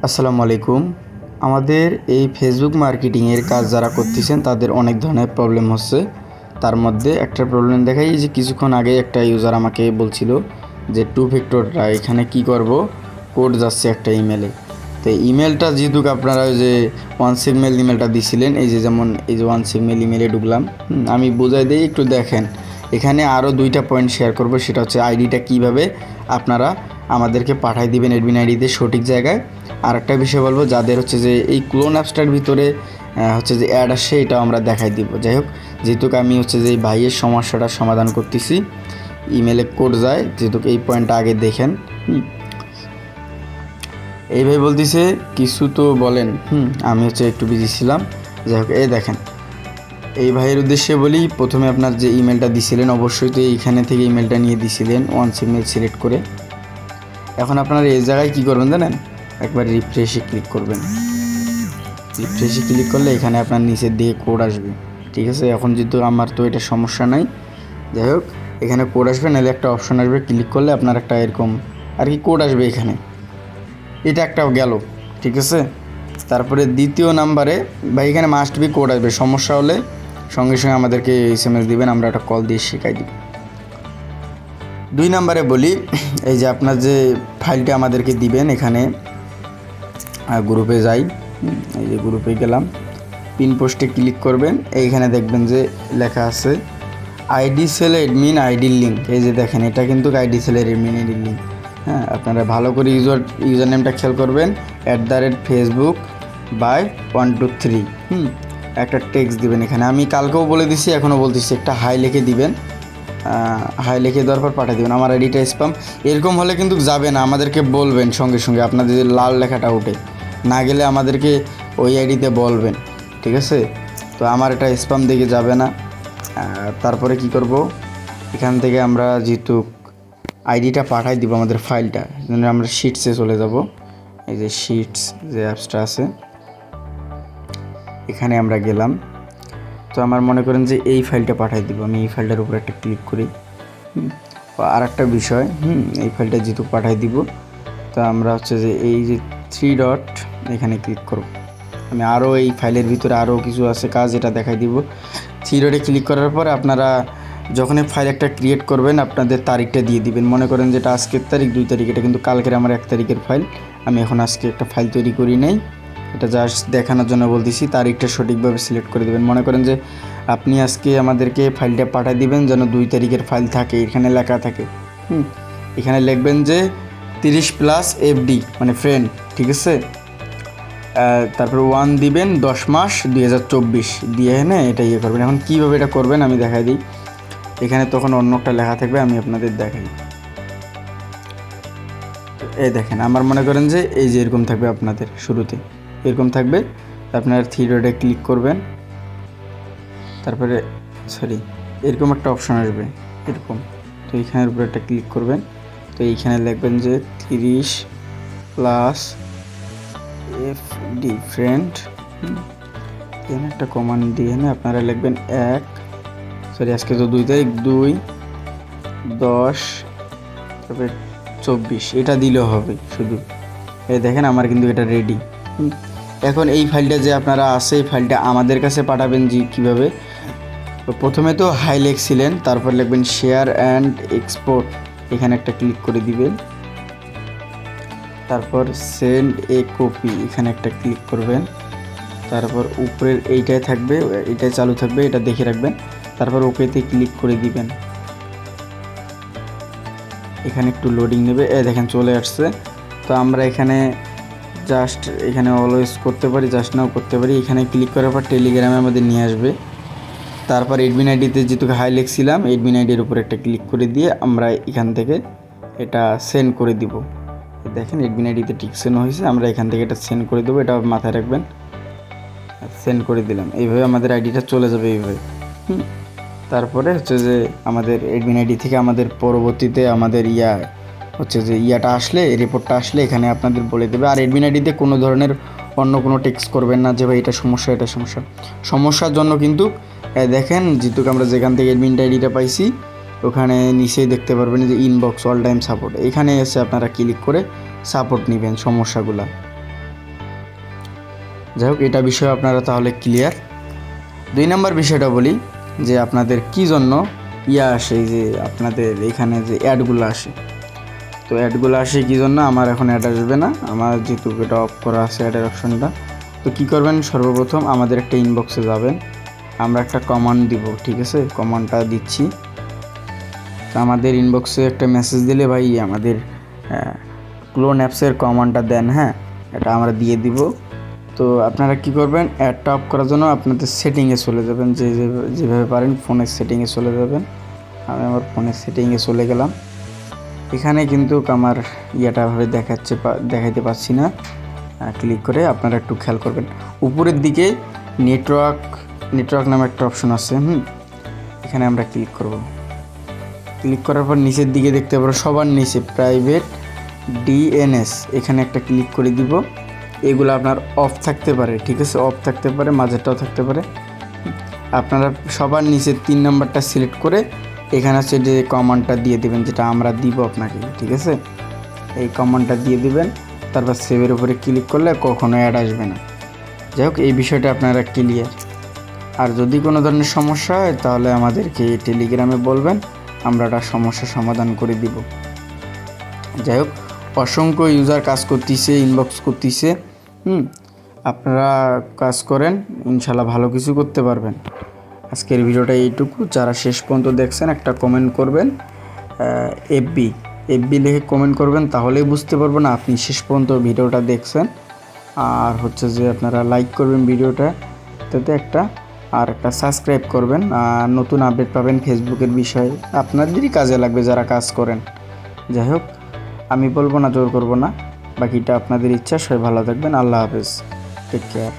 আসসালামু আলাইকুম। আমাদের এই ফেসবুক মার্কেটিংয়ের কাজ যারা করতেছেন তাদের অনেক ধরনের প্রবলেম হচ্ছে। তার মধ্যে একটা প্রবলেম দেখাই যে কিছুক্ষণ আগে একটা ইউজার আমাকে বলছিল যে টু ফ্যাক্টরটা এখানে কি করব, কোড যাচ্ছে একটা ইমেলে। তো ইমেলটা যেহেতু আপনারা ওই যে ওয়ান সিগমেল ইমেলটা দিছিলেন, এই যে যেমন এই যে ওয়ান সিগমেল ইমেলে ঢুকলাম, আমি বোঝাই দিই একটু দেখেন। এখানে আরও দুইটা পয়েন্ট শেয়ার করব, সেটা হচ্ছে আইডিটা কিভাবে আপনারা আমাদেরকে পাঠাই দিবেন অ্যাডমিন আইডিতে সঠিক জায়গায়। আর একটা বিষয় বলবো, যাদের হচ্ছে যে এই ক্লোন অ্যাপসটার ভিতরে হচ্ছে যে অ্যাড আসে, এটাও আমরা দেখাই দিব। যাই হোক, যেহেতু আমি হচ্ছে যে এই ভাইয়ের সমস্যাটা সমাধান করতেছি, ইমেলে কোড যায়, যেহেতু এই পয়েন্টটা আগে দেখেন। এই ভাই বলতেছে কিছু তো বলেন। আমি হচ্ছে একটু বিজি ছিলাম। যাই হোক, এই দেখেন, এই ভাইয়ের উদ্দেশ্যে বলি, প্রথমে আপনার যে ইমেলটা দিছিলেন অবশ্যই তো এইখানে থেকে ইমেলটা নিয়ে দিছিলেন ওয়ান সিগমেল সিলেক্ট করে। এখন আপনারা এই জায়গায় কী করবেন জানেন, একবার রিফ্রেশে ক্লিক করবেন। রিফ্রেশে ক্লিক করলে এখানে আপনার নিচের দিকে কোড আসবে, ঠিক আছে। এখন যেহেতু আমার তো এটা সমস্যা নাই, যাই হোক, এখানে কোড আসবে, নাহলে একটা অপশন আসবে, ক্লিক করলে আপনার একটা এরকম আর কি কোড আসবে এখানে। এটা একটাও গেল, ঠিক আছে। তারপরে দ্বিতীয় নাম্বারে বা এখানে মাস্ট বি কোড আসবে, সমস্যা হলে সঙ্গে সঙ্গে আমাদেরকে SMS দিবেন, আমরা একটা কল দিয়ে শেখাই দিব। 2 নাম্বারে বলি, এই যে আপনার যে ফাইলটা আমাদেরকে দিবেন, এখানে গ্রুপে যাই, এই যে গ্রুপে গেলাম, পিন পোস্টে ক্লিক করবেন। এইখানে দেখবেন যে লেখা আছে আইডি সেল অ্যাডমিন আইডির লিঙ্ক। এই যে দেখেন, এটা কিন্তু আইডি সেলের অ্যাডমিন আইডির লিঙ্ক। হ্যাঁ, আপনারা ভালো করে ইউজার নেমটা খেয়াল করবেন, @facebook/123। একটা টেক্সট দিবেন এখানে, আমি কালকেও বলে দিছি, এখনও বলতেছি, একটা হাই লিখে দিবেন। হাই লিখে দেওয়ার পর পাঠিয়ে দেবেন। আমার আইডিটা স্প্যাম এরকম হলে কিন্তু যাবে না, আমাদেরকে বলবেন সঙ্গে সঙ্গে, আপনাদের যে লাল লেখাটা উঠে না গেলে আমাদেরকে ওই আইডিতে বলবেন, ঠিক আছে। তো আমার এটা স্প্যাম দিকে যাবে না। তারপরে কি করব, এখান থেকে আমরা যেহেতু আইডিটা পাঠাই দিব আমাদের ফাইলটা, আমরা শিটসে চলে যাব। এই যে শিটস যে অ্যাপসটা আছে, এখানে আমরা গেলাম। তো আমার মনে করেন যে এই ফাইলটা পাঠাই দিব, আমি এই ফাইলটার উপর একটা ক্লিক করি। আর একটা বিষয়, এই ফাইলটা যেহেতু পাঠাই দিব, তো আমরা হচ্ছে যে এই যে 3 ডট এখানে ক্লিক করব। আমি আরও এই ফাইলের ভিতরে আরও কিছু আছে কাজ, এটা দেখাই দিব। 3 ডটে ক্লিক করার পর আপনারা যখনই ফাইল একটা ক্রিয়েট করবেন, আপনাদের তারিখটা দিয়ে দিবেন। মনে করেন যেটা আজকের তারিখ 2 তারিখ, এটা কিন্তু কালকের আমার 1 তারিখের ফাইল। আমি এখন আজকে একটা ফাইল তৈরি করি নাই, এটা জাস্ট দেখানোর জন্য বলতেছি। তারিখটা সঠিকভাবে সিলেক্ট করে দেবেন। মনে করেন যে আপনি আজকে আমাদেরকে ফাইলটা পাঠিয়ে দিবেন, যেন 2 তারিখের ফাইল থাকে, এখানে লেখা থাকে। এখানে লিখবেন যে 30+ FD মানে ফ্রেন্ড, ঠিক আছে। তারপর 1 দিবেন, 10 মাস 2024 দিয়ে এনে এটা ইয়ে করবেন। এখন কীভাবে এটা করবেন আমি দেখাই দিই। এখানে তখন অন্য একটা লেখা থাকবে, আমি আপনাদের দেখাই। এই দেখেন, আমার মনে করেন যে এই যে এরকম থাকবে, আপনাদের শুরুতে এরকম থাকবে। আপনার 3 ডটে ক্লিক করবেন, তারপরে এরকম একটা অপশন আসবে এরকম। তো এইখানের উপরে একটা ক্লিক করবেন। তো এইখানে লিখবেন যে 30+ FD ফ্রেন্ড, এখানে একটা কমান্ড দিয়ে আপনারা লিখবেন আজকে তো 2 তারিখ, 2/10/24 এটা দিলেও হবে শুধু। এই দেখেন, আমার কিন্তু এটা রেডি। এখন এই ফাইলটা যে আপনারা আছে, এই ফাইলটা আমাদের কাছে পাঠাবেন যে কীভাবে, তো প্রথমে তো হাই লিখছিলেন, তারপর লিখবেন শেয়ার অ্যান্ড এক্সপোর্ট, এখানে একটা ক্লিক করে দিবেন। তারপর সেন্ড এ কপি, এখানে একটা ক্লিক করবেন। তারপর উপরের এইটাই থাকবে, এইটাই চালু থাকবে, এটা দেখে রাখবেন। তারপর ওকেতে ক্লিক করে দিবেন। এখানে একটু লোডিং নেবে, দেখেন চলে আসছে। তো আমরা এখানে জাস্ট এখানে অলওয়েজ করতে পারি, জাস্ট নাও করতে পারি। এখানে ক্লিক করার পর টেলিগ্রামে আমাদের নিয়ে আসবে। তারপর অ্যাডমিন আইডিতে যেহেতু হাই লিখছিলাম, অ্যাডমিন আইডির উপর একটা ক্লিক করে দিয়ে আমরা এখান থেকে এটা সেন্ড করে দিব। দেখেন অ্যাডমিন আইডিতে ঠিক সেন্ড হয়েছে, আমরা এখান থেকে এটা সেন্ড করে দেবো, এটা মাথায় রাখবেন। সেন্ড করে দিলাম, এইভাবে আমাদের আইডিটা চলে যাবে এইভাবে। তারপরে হচ্ছে যে আমাদের অ্যাডমিন আইডি থেকে আমাদের পরবর্তীতে আমাদের ইয়াটা আসলে, রিপোর্টটা আসলে এখানে আপনাদের বলে দেবে। আর অ্যাডমিন আইডিতে কোনো ধরনের অন্য কোনো টেক্সট করবেন না যে ভাই এটা সমস্যা, এটা সমস্যা। সমস্যার জন্য কিন্তু দেখেন, যেহেতু আমরা যেখান থেকে অ্যাডমিন আইডিটা পাইছি, ওখানে নিচেই দেখতে পারবেন যে ইনবক্স অল টাইম সাপোর্ট, এখানে এসে আপনারা ক্লিক করে সাপোর্ট নেবেন সমস্যাগুলো। যাই হোক, এটা বিষয়ে আপনারা তাহলে ক্লিয়ার। 2 নম্বর বিষয়টা বলি যে আপনাদের কি জন্য আসে, যে আপনাদের এখানে যে অ্যাডগুলো আসে। তো অ্যাডগুলো আসে কী জন্য? আমার এখন অ্যাড আসবে না, আমার যেহেতু এটা অফ করা আছে অ্যাডের অপশনটা। তো কী করবেন, সর্বপ্রথম আমাদের একটা ইনবক্সে যাবেন, আমরা একটা কমান্ড দিব, ঠিক আছে? কমান্ডটা দিচ্ছি। তো আমাদের ইনবক্সে একটা মেসেজ দিলে, ভাই আমাদের ক্লোন অ্যাপসের কমান্ডটা দেন, হ্যাঁ এটা আমরা দিয়ে দিব। তো আপনারা কি করবেন, অ্যাডটা অফ করার জন্য আপনাদের সেটিংয়ে চলে যাবেন, যেভাবে পারেন ফোনের সেটিংয়ে চলে যাবেন। আমি আমার ফোনের সেটিংয়ে চলে গেলাম। এখানে কিন্তু আমার ভাবে দেখাইতে পাচ্ছি না। ক্লিক করে আপনারা একটু খেয়াল করবেন, উপরের দিকে নেটওয়ার্ক নামে একটা অপশন আছে। এখানে আমরা ক্লিক করব। ক্লিক করার পর নিচের দিকে দেখতে পাবো, সবার নিচে প্রাইভেট ডিএনএস, এখানে একটা ক্লিক করে দিব। এগুলো আপনার অফ থাকতে পারে, ঠিক আছে? অফ থাকতে পারে, মাঝেরটাও থাকতে পারে। আপনারা সবার নিচে 3 নাম্বারটা সিলেক্ট করে এখানে হচ্ছে যে কমান্ডটা দিয়ে দেবেন, যেটা আমরা দিব আপনাকে, ঠিক আছে? এই কমান্ডটা দিয়ে দিবেন, তারপর সেভের উপরে ক্লিক করলে কখনো অ্যাড আসবে না। যাই হোক, এই বিষয়টা আপনারা ক্লিয়ার। আর যদি কোনো ধরনের সমস্যা হয় তাহলে আমাদেরকে টেলিগ্রামে বলবেন, আমরা একটা সমস্যার সমাধান করে দিব। যাই হোক, অসংখ্য ইউজার কাজ করতেছে, ইনবক্স করতেছে। আপনারা কাজ করেন, ইনশাল্লাহ ভালো কিছু করতে পারবেন। আজকের ভিডিওটা এইটুকু। যারা শেষ পর্যন্ত দেখছেন একটা কমেন্ট করবেন, এফবি লিখে কমেন্ট করবেন, তাহলেই বুঝতে পারবো না আপনি শেষ পর্যন্ত ভিডিওটা দেখছেন। আর হচ্ছে যে আপনারা লাইক করবেন ভিডিওটা, তাতে একটা সাবস্ক্রাইব করবেন। আর নতুন আপডেট পাবেন ফেসবুকের বিষয়ে, আপনাদেরই কাজে লাগবে যারা কাজ করেন। যাই হোক, আমি বলবো না, জোর করবো না, বাকিটা আপনাদের ইচ্ছা। সবাই ভালো থাকবেন, আল্লাহ হাফেজ, টেক কেয়ার।